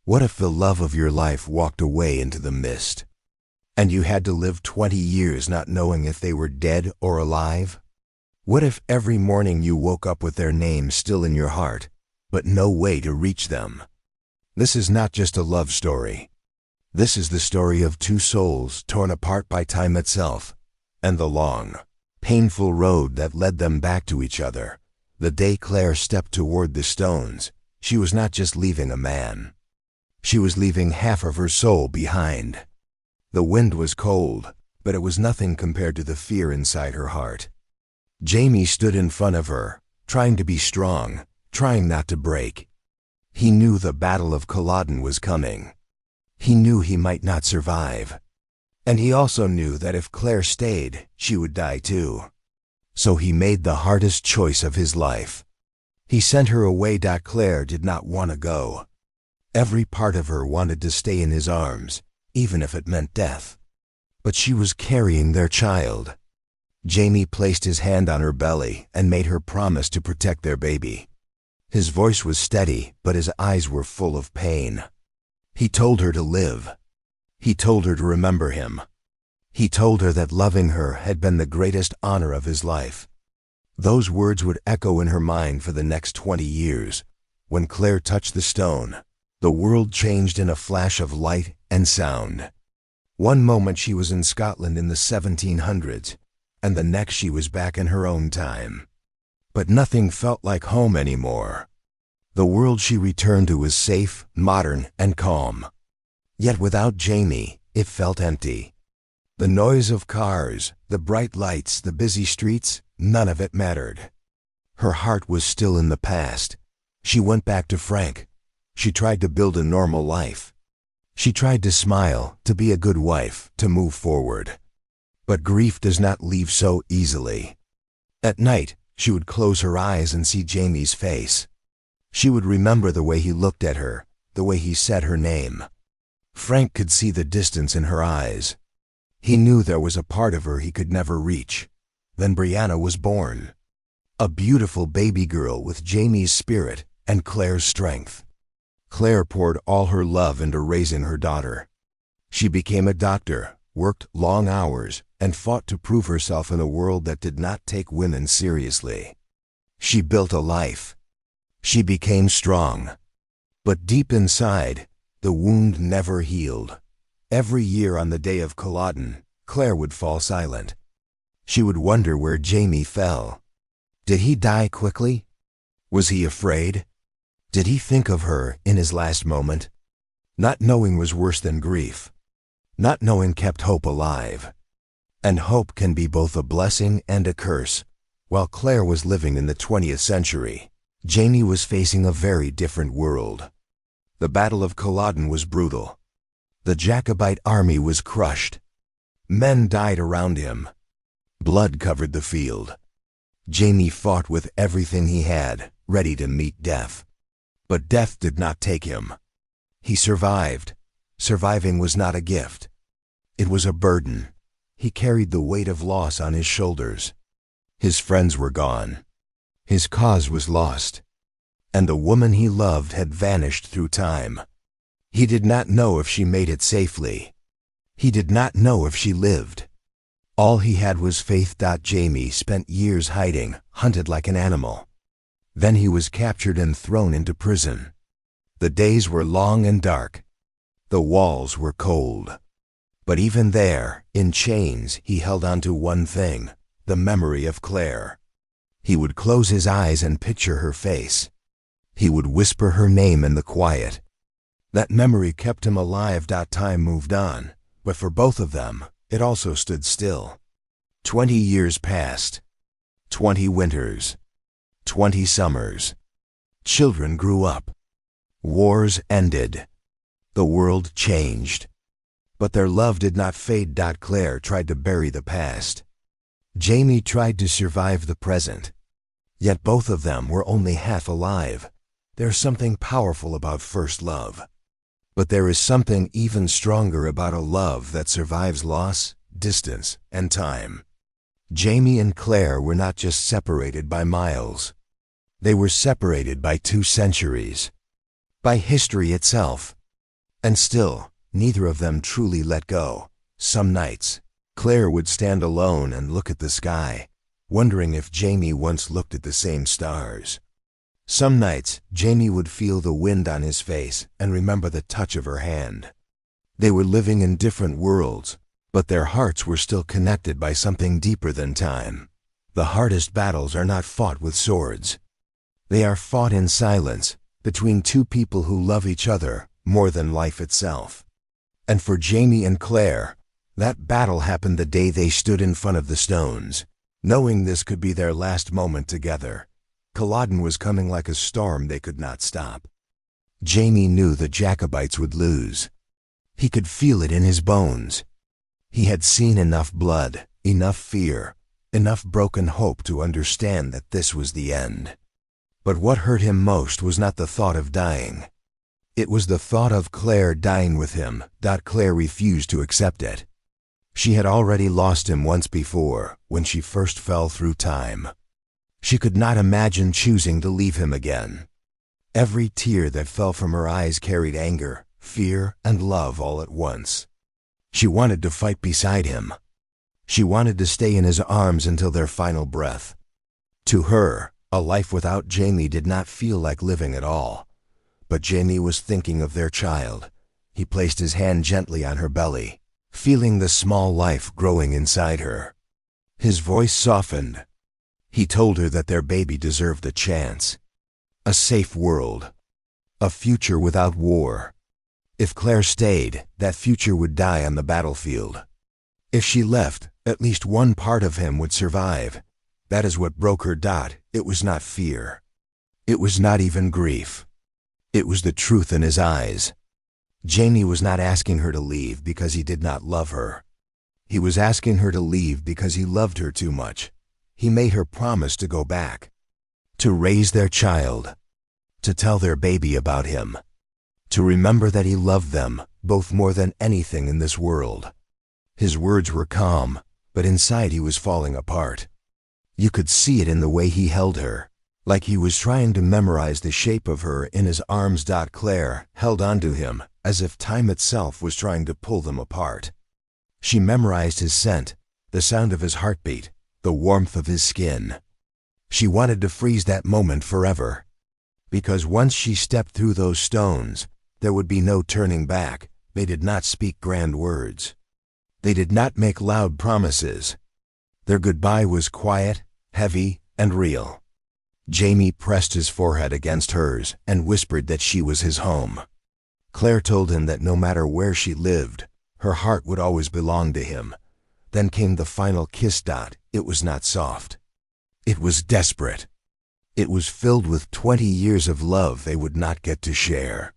What if the love of your life walked away into the mist, and you had to live 20 years not knowing if they were dead or alive? What if every morning you woke up with their names still in your heart, but no way to reach them? This is not just a love story. This is the story of two souls torn apart by time itself, and the long, painful road that led them back to each other. The day Claire stepped toward the stones, she was not just leaving a man. She was leaving half of her soul behind. The wind was cold, but it was nothing compared to the fear inside her heart. Jamie stood in front of her, trying to be strong, trying not to break. He knew the Battle of Culloden was coming. He knew he might not survive. And he also knew that if Claire stayed, she would die too. So he made the hardest choice of his life. He sent her away. Claire did not want to go. Every part of her wanted to stay in his arms, even if it meant death. But she was carrying their child. Jamie placed his hand on her belly and made her promise to protect their baby. His voice was steady, but his eyes were full of pain. He told her to live. He told her to remember him. He told her that loving her had been the greatest honor of his life. Those words would echo in her mind for the next 20 years. When Claire touched the stone, the world changed in a flash of light and sound. One moment she was in Scotland in the 1700s, and the next she was back in her own time. But nothing felt like home anymore. The world she returned to was safe, modern, and calm. Yet without Jamie, it felt empty. The noise of cars, the bright lights, the busy streets, none of it mattered. Her heart was still in the past. She went back to Frank. She tried to build a normal life. She tried to smile, to be a good wife, to move forward. But grief does not leave so easily. At night, she would close her eyes and see Jamie's face. She would remember the way he looked at her, the way he said her name. Frank could see the distance in her eyes. He knew there was a part of her he could never reach. Then Brianna was born. A beautiful baby girl with Jamie's spirit and Claire's strength. Claire poured all her love into raising her daughter. She became a doctor, worked long hours, and fought to prove herself in a world that did not take women seriously. She built a life. She became strong. But deep inside, the wound never healed. Every year on the day of Culloden, Claire would fall silent. She would wonder where Jamie fell. Did he die quickly? Was he afraid? Did he think of her in his last moment? Not knowing was worse than grief. Not knowing kept hope alive. And hope can be both a blessing and a curse. While Claire was living in the 20th century, Jamie was facing a very different world. The Battle of Culloden was brutal. The Jacobite army was crushed. Men died around him. Blood covered the field. Jamie fought with everything he had, ready to meet death. But death did not take him. He survived. Surviving was not a gift. It was a burden. He carried the weight of loss on his shoulders. His friends were gone. His cause was lost. And the woman he loved had vanished through time. He did not know if she made it safely. He did not know if she lived. All he had was faith. Jamie spent years hiding, hunted like an animal. Then he was captured and thrown into prison. The days were long and dark. The walls were cold. But even there, in chains, he held on to one thing, the memory of Claire. He would close his eyes and picture her face. He would whisper her name in the quiet. That memory kept him alive. Time moved on, but for both of them, it also stood still. 20 years passed. 20 winters. 20 summers. Children grew up. Wars ended. The world changed. But their love did not fade. Claire tried to bury the past. Jamie tried to survive the present. Yet both of them were only half alive. There's something powerful about first love. But there is something even stronger about a love that survives loss, distance, and time. Jamie and Claire were not just separated by miles. They were separated by 2 centuries. By history itself. And still, neither of them truly let go. Some nights, Claire would stand alone and look at the sky, wondering if Jamie once looked at the same stars. Some nights, Jamie would feel the wind on his face and remember the touch of her hand. They were living in different worlds, but their hearts were still connected by something deeper than time. The hardest battles are not fought with swords. They are fought in silence, between two people who love each other more than life itself. And for Jamie and Claire, that battle happened the day they stood in front of the stones, knowing this could be their last moment together. Culloden was coming like a storm they could not stop. Jamie knew the Jacobites would lose. He could feel it in his bones. He had seen enough blood, enough fear, enough broken hope to understand that this was the end. But what hurt him most was not the thought of dying. It was the thought of Claire dying with him. Claire refused to accept it. She had already lost him once before, when she first fell through time. She could not imagine choosing to leave him again. Every tear that fell from her eyes carried anger, fear, and love all at once. She wanted to fight beside him. She wanted to stay in his arms until their final breath. To her, a life without Jamie did not feel like living at all. But Jamie was thinking of their child. He placed his hand gently on her belly, feeling the small life growing inside her. His voice softened. He told her that their baby deserved a chance. A safe world. A future without war. If Claire stayed, that future would die on the battlefield. If she left, at least one part of him would survive. That is what broke her. It was not fear. It was not even grief. It was the truth in his eyes. Jamie was not asking her to leave because he did not love her. He was asking her to leave because he loved her too much. He made her promise to go back, to raise their child, to tell their baby about him, to remember that he loved them both more than anything in this world. His words were calm, but inside he was falling apart. You could see it in the way he held her, like he was trying to memorize the shape of her in his arms. Claire held onto him as if time itself was trying to pull them apart. She memorized his scent, the sound of his heartbeat, the warmth of his skin. She wanted to freeze that moment forever. Because once she stepped through those stones, there would be no turning back. They did not speak grand words. They did not make loud promises. Their goodbye was quiet, heavy, and real. Jamie pressed his forehead against hers and whispered that she was his home. Claire told him that no matter where she lived, her heart would always belong to him. Then came the final kiss. It was not soft. It was desperate. It was filled with 20 years of love they would not get to share.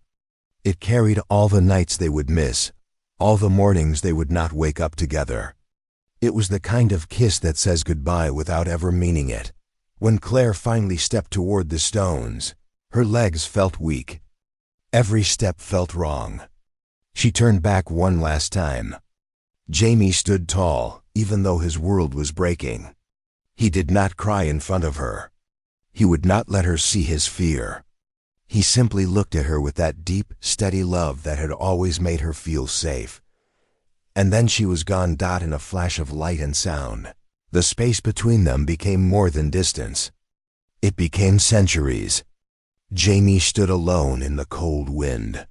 It carried all the nights they would miss, all the mornings they would not wake up together. It was the kind of kiss that says goodbye without ever meaning it. When Claire finally stepped toward the stones, her legs felt weak. Every step felt wrong. She turned back one last time. Jamie stood tall, even though his world was breaking. He did not cry in front of her. He would not let her see his fear. He simply looked at her with that deep, steady love that had always made her feel safe. And then she was gone. In a flash of light and sound, the space between them became more than distance. It became centuries. Jamie stood alone in the cold wind.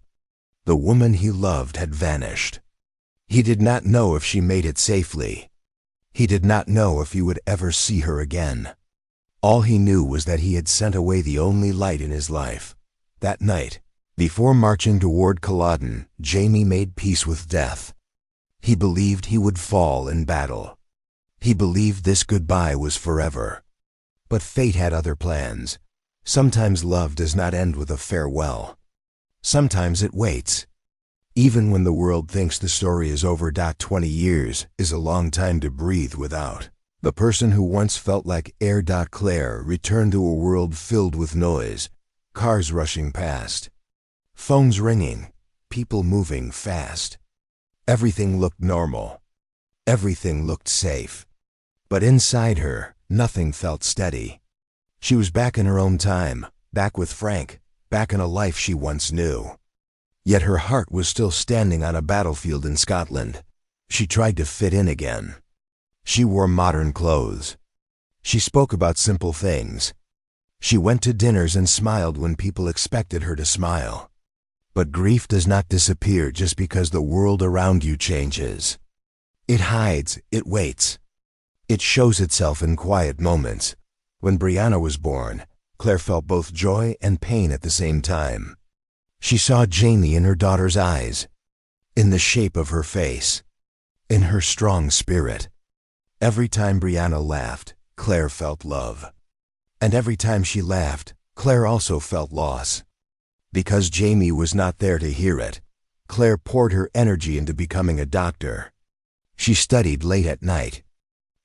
The woman he loved had vanished. He did not know if she made it safely. He did not know if he would ever see her again. All he knew was that he had sent away the only light in his life. That night, before marching toward Culloden, Jamie made peace with death. He believed he would fall in battle. He believed this goodbye was forever. But fate had other plans. Sometimes love does not end with a farewell. Sometimes it waits. Even when the world thinks the story is over. 20 years is a long time to breathe without. The person who once felt like air. Claire returned to a world filled with noise, cars rushing past, phones ringing, people moving fast. Everything looked normal. Everything looked safe. But inside her, nothing felt steady. She was back in her own time, back with Frank, back in a life she once knew. Yet her heart was still standing on a battlefield in Scotland. She tried to fit in again. She wore modern clothes. She spoke about simple things. She went to dinners and smiled when people expected her to smile. But grief does not disappear just because the world around you changes. It hides, it waits. It shows itself in quiet moments. When Brianna was born, Claire felt both joy and pain at the same time. She saw Jamie in her daughter's eyes, in the shape of her face, in her strong spirit. Every time Brianna laughed, Claire felt love. And every time she laughed, Claire also felt loss. Because Jamie was not there to hear it, Claire poured her energy into becoming a doctor. She studied late at night.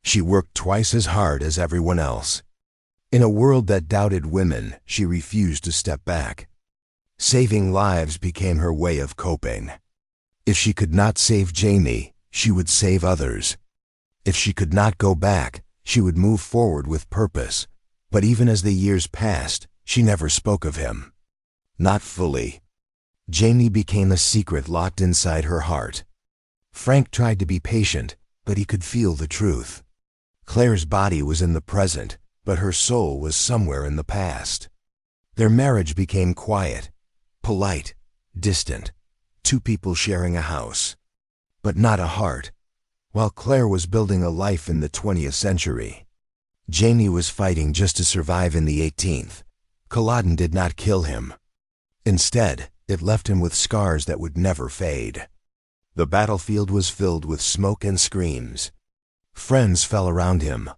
She worked twice as hard as everyone else. In a world that doubted women, she refused to step back. Saving lives became her way of coping. If she could not save Jamie, she would save others. If she could not go back, she would move forward with purpose. But even as the years passed, she never spoke of him. Not fully. Jamie became a secret locked inside her heart. Frank tried to be patient, but he could feel the truth. Claire's body was in the present, but her soul was somewhere in the past. Their marriage became quiet, polite, distant, two people sharing a house, but not a heart. While Claire was building a life in the 20th century, Jamie was fighting just to survive in the 18th. Culloden did not kill him. Instead, it left him with scars that would never fade. The battlefield was filled with smoke and screams. Friends fell around him,